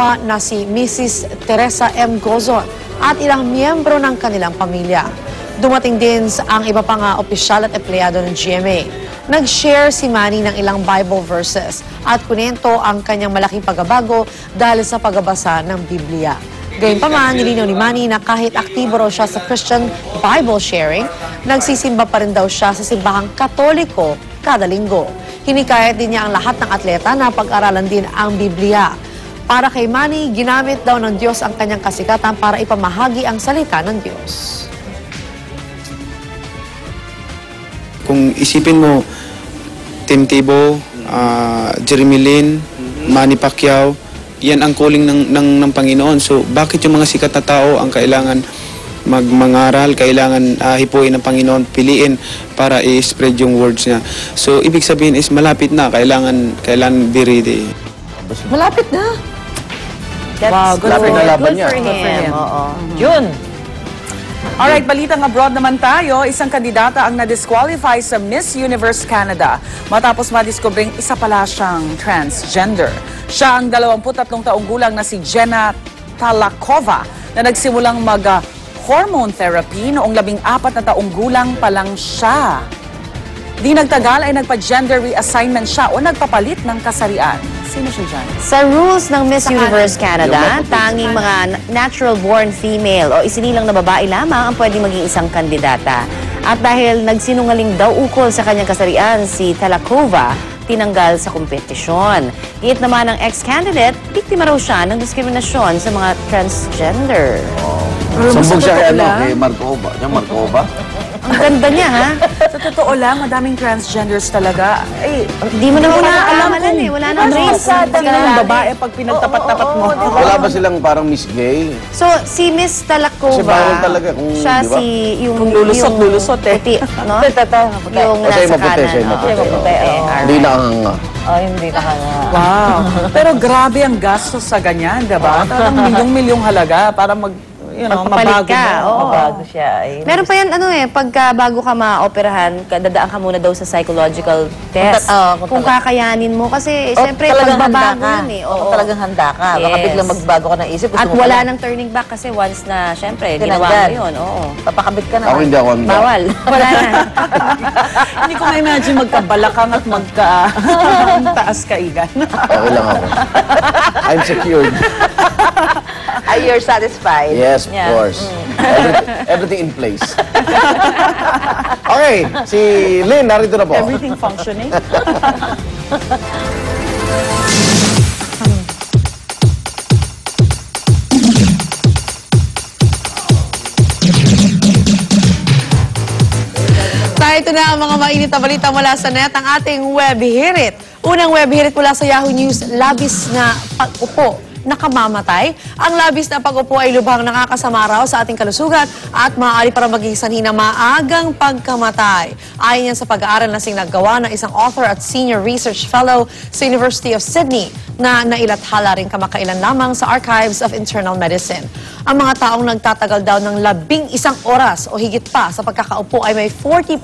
na si Mrs. Teresa M. Gozon at ilang miyembro ng kanilang pamilya. Dumating din ang iba pang opisyal at empleyado ng GMA. Nag-share si Manny ng ilang Bible verses at kunento ang kanyang malaking pagbabago dahil sa pagbabasa ng Biblia. Gayunpaman, nilinaw ni Manny na kahit aktibo raw siya sa Christian Bible sharing, nagsisimba pa rin daw siya sa simbahang Katoliko kada linggo. Hinikayat din niya ang lahat ng atleta na pag-aralan din ang Biblia. Para kay Manny, ginamit daw ng Diyos ang kanyang kasikatan para ipamahagi ang salita ng Diyos. Kung isipin mo, Tim Tebow, Jeremy Lin, Manny Pacquiao, yan ang calling ng Panginoon. So bakit yung mga sikat na tao ang kailangan mangaral, kailangan hipuin ng Panginoon, piliin para i-spread yung words niya. So ibig sabihin is malapit na, kailangan be ready. Malapit na. Wow, good for him. Yun. Alright, balitang abroad naman tayo. Isang kandidata ang na-disqualify sa Miss Universe Canada matapos madiskobring isa pala siyang transgender. Siya ang 23 taong gulang na si Jenna Talakova na nagsimulang mag-hormone therapy noong 14 na taong gulang pa lang siya. Di nagtagal ay nagpa-gender reassignment siya o nagpapalit ng kasarian. Sino siya dyan? Sa rules ng Miss Universe Canada, tanging mga natural-born female o isinilang na babae lamang ang pwedeng maging isang kandidata. At dahil nagsinungaling daw ukol sa kanyang kasarian, si Talakova tinanggal sa kompetisyon. Giit naman ng ex-candidate, biktima raw siya ng diskriminasyon sa mga transgender. Sumbong siya kay Markova. Yung Markova? Ang ganda niya, ha? Sa totoo lang, madaming transgenders talaga. Eh, Di mo naman alam eh. Wala nang race. sino ang babae pag pinagtapat-tapat mo? Wala ba silang parang Miss Gay? So, si Miss Talakova, Kasi viral talaga kung, siya di ba? si yung Kung lulusot eh. puti, no? Yung O siya nasa maputi, siya kanan. maputi. Okay, alright. Hindi nakahanga. Hindi ka nga. Wow. Pero grabe ang gastos sa ganyan, diba? Parang milyong-milyong halaga para Magpapalit mabago ka, mo. oo. Mabago siya. Meron pa yan, pagka bago ka ma-operahan, dadaan ka muna daw sa psychological test. Kung kakayanin mo. Kasi, siyempre, pagbabago yun eh. Oo, talagang handa ka. Baka Yes. biglang magbago ka ng isip. At wala nang turning back kasi once na, siyempre, ginawa mo yun. Oo. Papakabit ka Ako naman. hindi ako handa. Bawal. Wala na. Hindi ko ma-imagine magkabalakang at magka-taas kaigan. Okay lang ako. I'm secured. You're satisfied? Yes, of course. Everything in place. Okay, si Lynn, narito na po. Everything functioning. Ito na ang mga mainit na balita mula sa net, ang ating web hirit. Unang web hirit mula sa Yahoo News, labis na pag-upo nakamamatay. Ang labis na pag-upo ay lubhang nakakasama raw sa ating kalusugan at maaari para maging sanhi na maagang pagkamatay. Ayon yan sa pag-aaral na nagawa ng isang author at senior research fellow sa University of Sydney na nailathala rin kamakailan lamang sa Archives of Internal Medicine. Ang mga taong nagtatagal daw ng 11 oras o higit pa sa pagkakaupo ay may 40%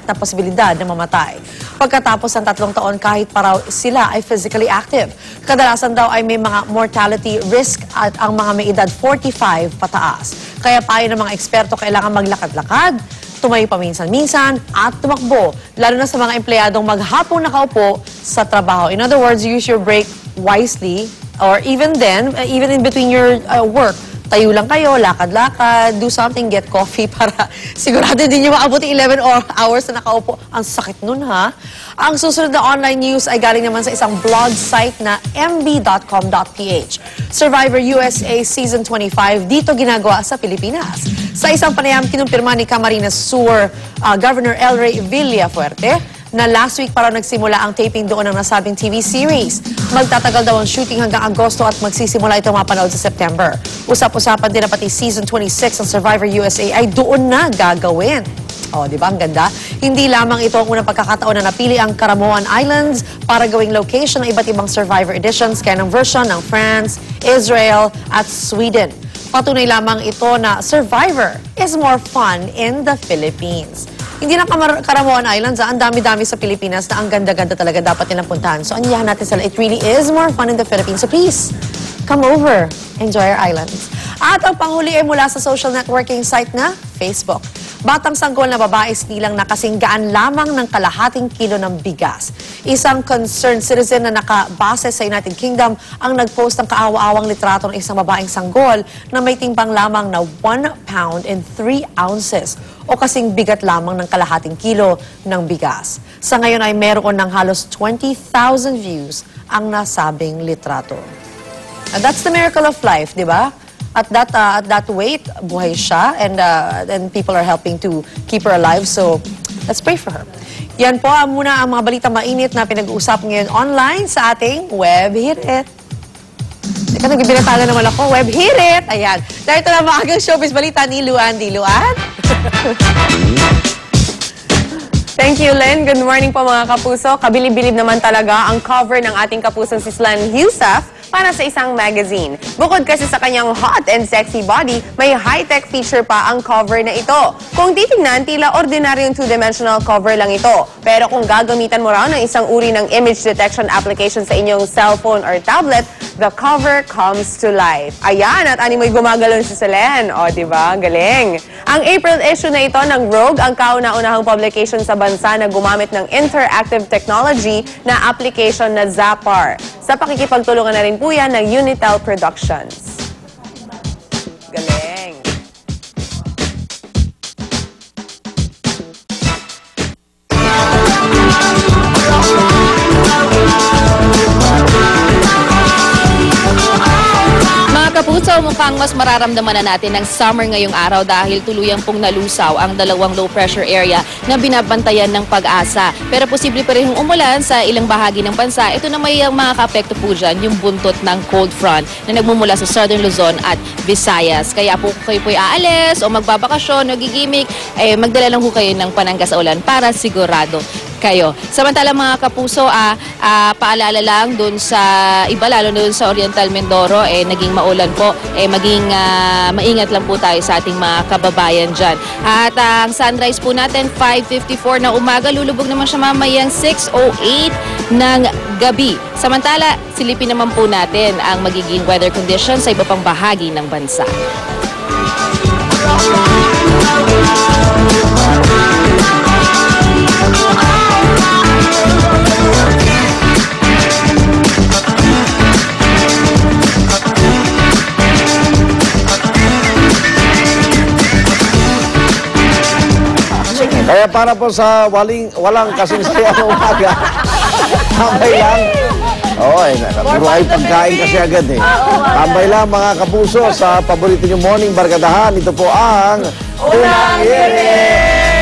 na posibilidad na mamatay. Pagkatapos ng 3 taon kahit pa raw sila ay physically active. Kadalasan daw ay may mga mortality risk at ang mga may edad 45 pataas. Kaya payo ng mga eksperto kailangan maglakad-lakad, tumayo paminsan-minsan at tumakbo, lalo na sa mga empleyadong maghapong nakaupo sa trabaho. In other words, use your break wisely or even then, even in between your work. Tayo lang kayo, lakad-lakad, do something, get coffee para sigurado din nyo maabuti 11 hours na nakaupo. Ang sakit nun, ha? Ang susunod na online news ay galing naman sa isang blog site na mb.com.ph. Survivor USA Season 25, dito ginagawa sa Pilipinas. Sa isang panayam, kinumpirma ni Camarines Sur Governor El Rey Villafuerte na last week para nagsimula ang taping doon ng nasabing TV series. Magtatagal daw ang shooting hanggang Agosto at magsisimula ito mapanood sa September. Usap-usapan din na pati Season 26 ng Survivor USA ay doon na gagawin. O, di ba? Ang ganda. Hindi lamang ito ang unang pagkakataon na napili ang Caramoan Islands para gawing location ng iba't ibang Survivor editions kaya ng version ng France, Israel at Sweden. Patunay lamang ito na Survivor is more fun in the Philippines. Hindi lang Caramoan Islands, ang dami-dami sa Pilipinas na ang ganda-ganda talaga dapat nilang puntahan. So, anyahan natin sila. It really is more fun in the Philippines. So, please, come over. Enjoy our islands. At ang panghuli ay mula sa social networking site na Facebook. Batang sanggol na babae nilang nakasinggaan lamang ng kalahating kilo ng bigas. Isang concerned citizen na nakabase sa United Kingdom ang nagpost ng kaawa-awang litrato ng isang babaeng sanggol na may timbang lamang na 1 pound and 3 ounces o kasing bigat lamang ng kalahating kilo ng bigas. Sa ngayon ay meron ng halos 20,000 views ang nasabing litrato. And that's the miracle of life, di ba? At that weight, buhay siya and people are helping to keep her alive. So, let's pray for her. Yan po muna ang mga balita mainit na pinag-uusap ngayon online sa ating Web Hirit. Teka, nagbibinatala naman ako. Web Hirit! Ayan. Dahil ito na maagang showbiz balita ni Luan. Di Luan? Thank you, Len. Good morning po mga kapuso. Kabilib-bilib naman talaga ang cover ng ating kapusong si Slan Heussaff para sa isang magazine. Bukod kasi sa kanyang hot and sexy body, may high-tech feature pa ang cover na ito. Kung titingnan, tila ordinaryong two-dimensional cover lang ito. Pero kung gagamitan mo raw ng isang uri ng image detection application sa inyong cellphone or tablet, the cover comes to life. Ayan, at animoy gumagalon si Selen. O, diba? Galing. Ang April issue na ito ng Rogue, ang kauna-unahang publication sa bansa na gumamit ng interactive technology na application na Zappar. Sa pakikipagtulungan na rin po yan ng Unitel Productions. Galing. Kapuso, mukhang mas mararamdaman na natin ng summer ngayong araw dahil tuluyang pong nalusaw ang dalawang low pressure area na binabantayan ng Pag-asa. Pero posible pa rin umulan sa ilang bahagi ng bansa. Ito na may makaka-apekto po dyan, yung buntot ng cold front na nagmumula sa Southern Luzon at Visayas. Kaya po kayo po'y aalis o magbabakasyon o gigimik, magdala lang po kayo ng panangga sa ulan para sigurado kayo. Samantala mga kapuso, paalala lang dun sa iba, lalo dun sa Oriental Mindoro, naging maulan po, maging maingat lang po tayo sa ating mga kababayan dyan. At ang sunrise po natin, 5:54 na umaga, lulubog naman siya mamayang 6:08 ng gabi. Samantala, silipin naman po natin ang magiging weather conditions sa iba pang bahagi ng bansa. Kaya para po sa walang kasing saya ng umaga, tambay lang. Oo, puro ay pagkain kasi agad eh. Tambay lang mga kapuso sa paborito nyo morning barkadahan. Ito po ang Unang Hirit!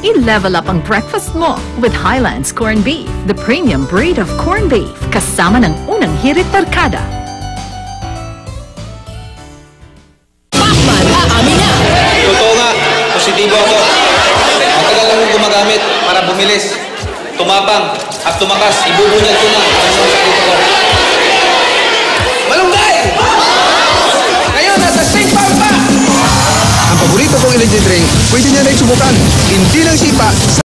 I-level up ang breakfast mo with Highlands Corned Beef, the premium breed of corned beef, kasama ng Unang Hirit Barkada. Totoo nga, positibo ako. Ang tagal lang kong gumagamit para bumilis, tumapang at tumakas. Ibubunyag ko na ang sakit ko. Malunggay! Ngayon, nasa sing pa! Ang paborito kong energy drink, pwede niya na isubukan. Hindi lang sipa.